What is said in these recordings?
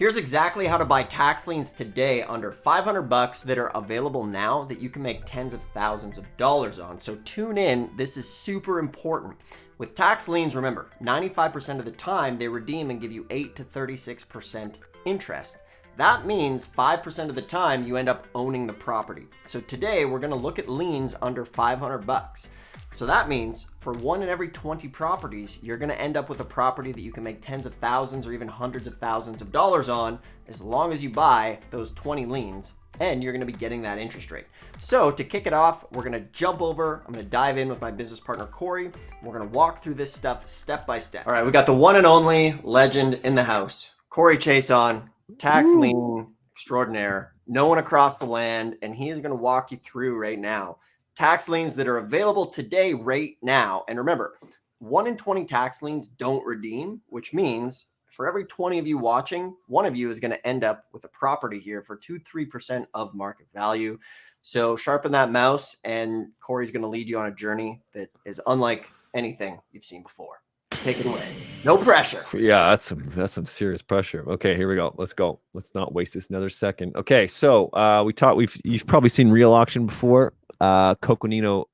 Here's exactly how to buy tax liens today under 500 bucks that are available now that you can make tens of thousands of dollars on. So tune in, this is super important. With tax liens, remember, 95% of the time they redeem and give you 8 to 36% interest. That means 5% of the time you end up owning the property. So today we're going to look at liens under 500 bucks. So that means for 1 in every 20 properties, you're going to end up with a property that you can make tens of thousands or even hundreds of thousands of dollars on as long as you buy those 20 liens, and you're going to be getting that interest rate. So to kick it off, we're going to jump over. I'm going to dive in with my business partner, Corey. We're going to walk through this stuff step by step. All right, we got the one and only legend in the house, Corey Chason, tax lien extraordinaire, no one across the land, and he is going to walk you through right now tax liens that are available today right now. And remember, 1 in 20 tax liens don't redeem, which means for every 20 of you watching, one of you is going to end up with a property here for 2-3% of market value. So sharpen that mouse, and Corey's going to lead you on a journey that is unlike anything you've seen before. Take it away. No pressure. Yeah, that's some serious pressure. Okay, here we go. Let's go. Let's not waste this another second. Okay, so you've probably seen real auction before. Coconino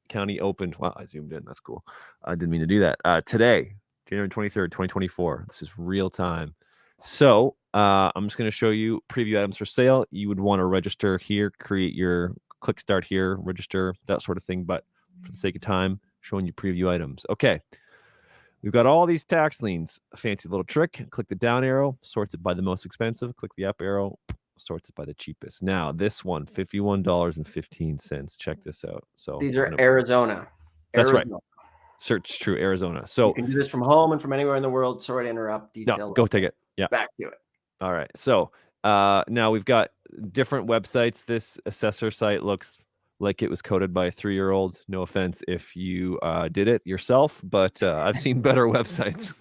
County opened. Wow, I zoomed in. That's cool. I didn't mean to do that. Today, January 23rd, 2024. This is real time. So I'm just going to show you preview items for sale. You would want to register here, click start here, register, that sort of thing. But for the sake of time, showing you preview items. Okay. We've got all these tax liens. A fancy little trick. Click the down arrow, sorts it by the most expensive. Click the up arrow, sorts it by the cheapest. Now, this one, $51.15. Check this out. So these are Arizona. That's right. Search true Arizona. So you can do this from home and from anywhere in the world. Sorry to interrupt. Detail. No, go take it. Yeah. Back to it. All right. So now we've got different websites. This assessor site looks like it was coded by a 3-year-old. No offense if you did it yourself, but I've seen better websites.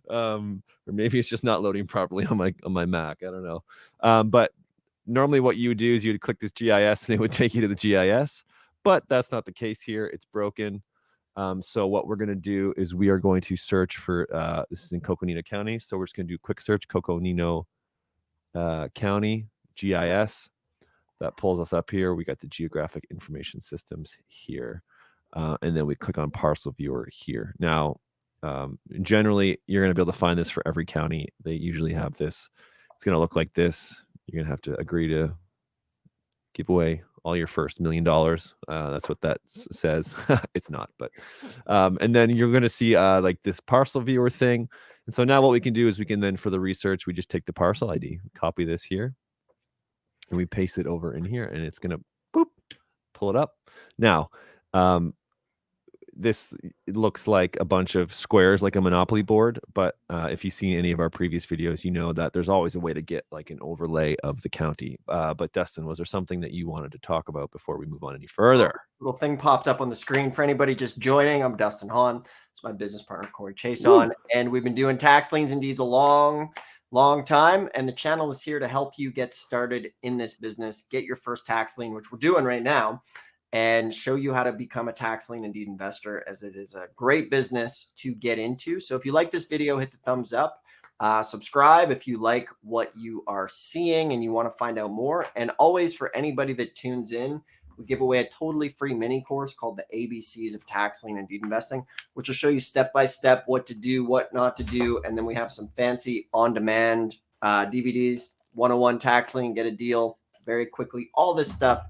Or maybe it's just not loading properly on my Mac. I don't know. But normally what you would do is you'd click this GIS and it would take you to the GIS, but that's not the case here. It's broken. So what we're going to do is we are going to search for, this is in Coconino County. So we're just going to do a quick search, Coconino County, GIS. That pulls us up here. We got the geographic information systems here. And then we click on parcel viewer here. Now, generally, you're going to be able to find this for every county. They usually have this. It's going to look like this. You're going to have to agree to give away all your first $1 million. That's what that says. It's not, but and then you're going to see like this parcel viewer thing. And so now what we can do is we can then, for the research, we just take the parcel ID, copy this here, and we paste it over in here, and it's going to pull it up. Now, this looks like a bunch of squares, like a Monopoly board. But if you've seen any of our previous videos, you know that there's always a way to get like an overlay of the county. But Dustin, was there something that you wanted to talk about before we move on any further? Little thing popped up on the screen for anybody just joining. I'm Dustin Hahn. It's my business partner, Corey Chason. And we've been doing tax liens and deeds a long time, and the channel is here to help you get started in this business, get your first tax lien, which we're doing right now, and show you how to become a tax lien and deed investor, as it is a great business to get into. So if you like this video, hit the thumbs up, subscribe if you like what you are seeing and you want to find out more. And always, for anybody that tunes in, we give away a totally free mini course called the ABCs of Tax Lien and Deed Investing, which will show you step by step what to do, what not to do. And then we have some fancy on-demand DVDs, 101 Tax Lien, get a deal very quickly. All this stuff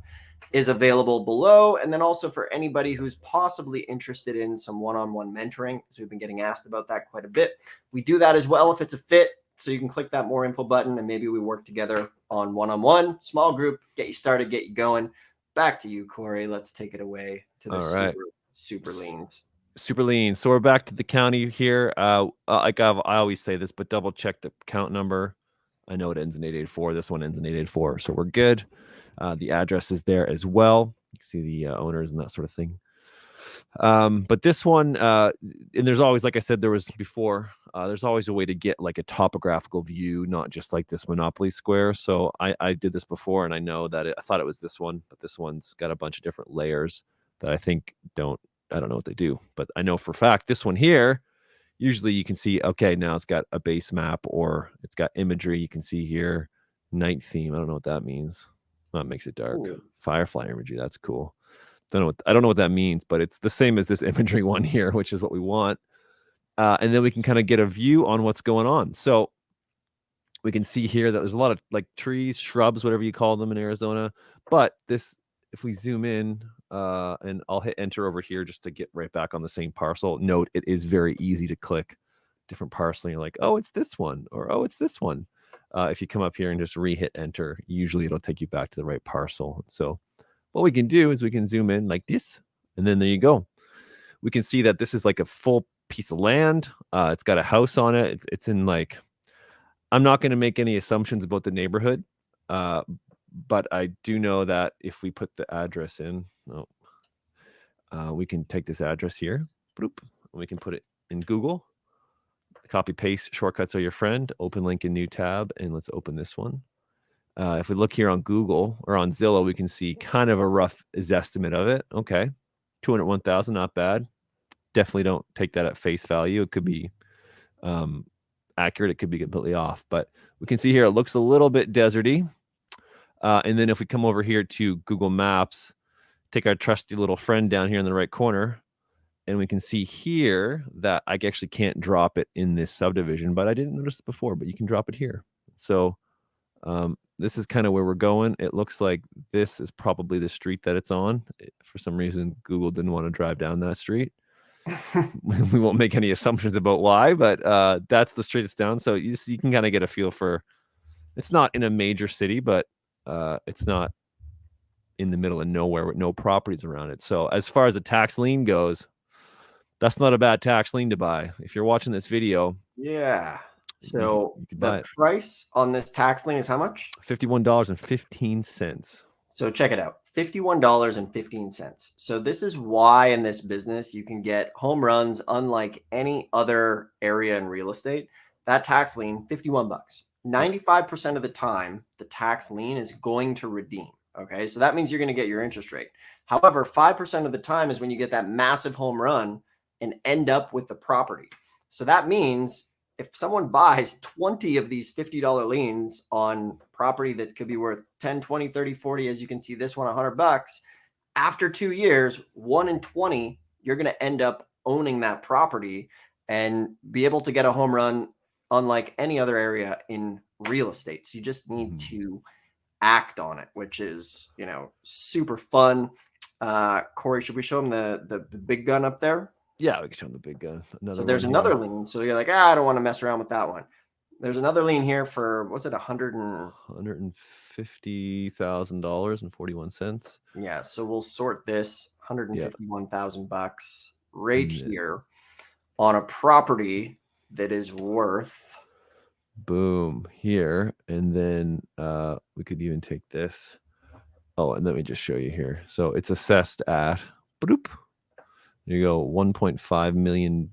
is available below. And then also for anybody who's possibly interested in some one-on-one mentoring, so we've been getting asked about that quite a bit. We do that as well if it's a fit. So you can click that more info button, and maybe we work together on one-on-one, small group, get you started, get you going. Back to you, Corey. Let's take it away to the super liens. Super liens. So we're back to the county here. Like I always say this, but double check the count number. I know it ends in 884. This one ends in 884. So we're good. The address is there as well. You can see the owners and that sort of thing. But this one, and there's always, like I said, there was before, there's always a way to get like a topographical view, not just like this Monopoly square. So I did this before, and I know that I thought it was this one, but this one's got a bunch of different layers that I think I don't know what they do, but I know for a fact this one here usually you can see, okay, now it's got a base map or it's got imagery. You can see here, night theme. I don't know what that means. That makes it dark. Ooh. Firefly imagery. That's cool. I don't know what that means, but it's the same as this imagery one here, which is what we want. And then we can kind of get a view on what's going on. So we can see here that there's a lot of like trees, shrubs, whatever you call them in Arizona. But this, if we zoom in, and I'll hit enter over here just to get right back on the same parcel. Note, it is very easy to click different parcel. And you're like, oh, it's this one, or oh, it's this one. If you come up here and just re-hit enter, usually it'll take you back to the right parcel. So what we can do is we can zoom in like this, and then there you go. We can see that this is like a full piece of land. It's got a house on it. It's in like, I'm not going to make any assumptions about the neighborhood, but I do know that if we put the address in, we can take this address here, bloop, and we can put it in Google. Copy paste shortcuts are your friend. Open link in new tab, and let's open this one. If we look here on Google or on Zillow, we can see kind of a rough estimate of it. Okay, 201,000, not bad. Definitely don't take that at face value. It could be accurate. It could be completely off, but we can see here it looks a little bit deserty. And then if we come over here to Google Maps, take our trusty little friend down here in the right corner, and we can see here that I actually can't drop it in this subdivision, but I didn't notice it before, but you can drop it here. So this is kind of where we're going. It looks like this is probably the street that it's on. For some reason, Google didn't want to drive down that street. We won't make any assumptions about why, but that's the street it's down. So you can kind of get a feel for, it's not in a major city, but it's not in the middle of nowhere with no properties around it. So as far as a tax lien goes, that's not a bad tax lien to buy. If you're watching this video. Yeah. So you the price on this tax lien is how much? $51.15. So check it out. $51.15. So this is why in this business you can get home runs unlike any other area in real estate. That tax lien, 51 bucks. 95% of the time, the tax lien is going to redeem. Okay. So that means you're going to get your interest rate. However, 5% of the time is when you get that massive home run and end up with the property. So that means if someone buys 20 of these $50 liens on property that could be worth 10, 20, 30, 40, as you can see this one, 100 bucks, after 2 years, 1 in 20, you're going to end up owning that property and be able to get a home run unlike any other area in real estate. So you just need to act on it, which is, super fun. Corey, should we show him the big gun up there? Yeah, we can show them the big gun. So there's another lien. So you're like, I don't want to mess around with that one. There's another lien here for, what's it, $150,000.41. Yeah. So we'll sort this $151,000 right here on a property that is worth. Boom, here. And then we could even take this. Oh, and let me just show you here. So it's assessed at, bloop. There you go, $1.5 million.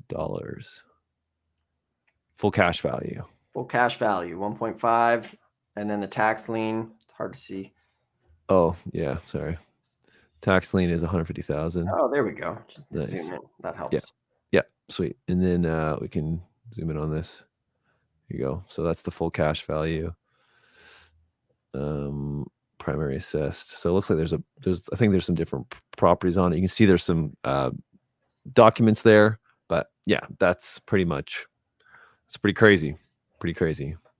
Full cash value. Full cash value, 1.5. And then the tax lien, it's hard to see. Oh, yeah, sorry. Tax lien is 150,000. Oh, there we go. Just nice. Zoom in. That helps. Yeah, sweet. And then we can zoom in on this. Here you go. So that's the full cash value. Primary assessed. So it looks like I think there's some different properties on it. You can see there's some documents there, but yeah, that's pretty much, it's pretty crazy.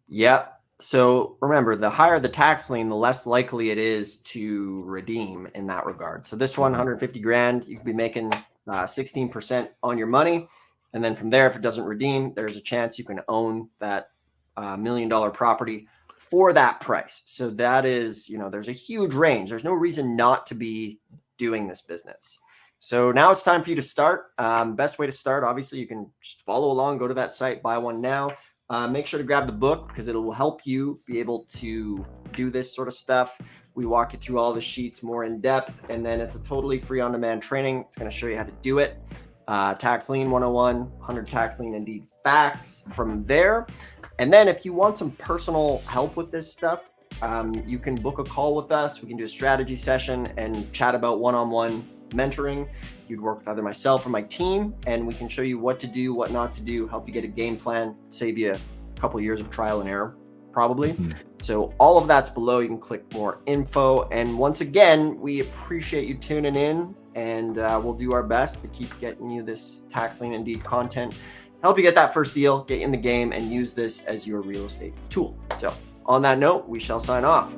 Yeah. So remember, the higher the tax lien, the less likely it is to redeem in that regard. So this one, 150 grand, you could be making 16% on your money. And then from there, if it doesn't redeem, there's a chance you can own that $1 million property for that price. So that is, there's a huge range. There's no reason not to be doing this business. So now it's time for you to start. Best way to start, obviously, you can just follow along, go to that site, buy one now. Make sure to grab the book because it will help you be able to do this sort of stuff. We walk you through all the sheets more in depth, and then it's a totally free on-demand training. It's going to show you how to do it. Tax Lien 101, 100 Tax Lien and Deed facts from there. And then if you want some personal help with this stuff, you can book a call with us. We can do a strategy session and chat about one-on-one mentoring. You'd work with either myself or my team, and we can show you what to do, what not to do, help you get a game plan, save you a couple years of trial and error, probably. So all of that's below. You can click more info. And once again, we appreciate you tuning in, and we'll do our best to keep getting you this Tax Lien and Deed content, help you get that first deal, get you in the game, and use this as your real estate tool. So on that note, we shall sign off.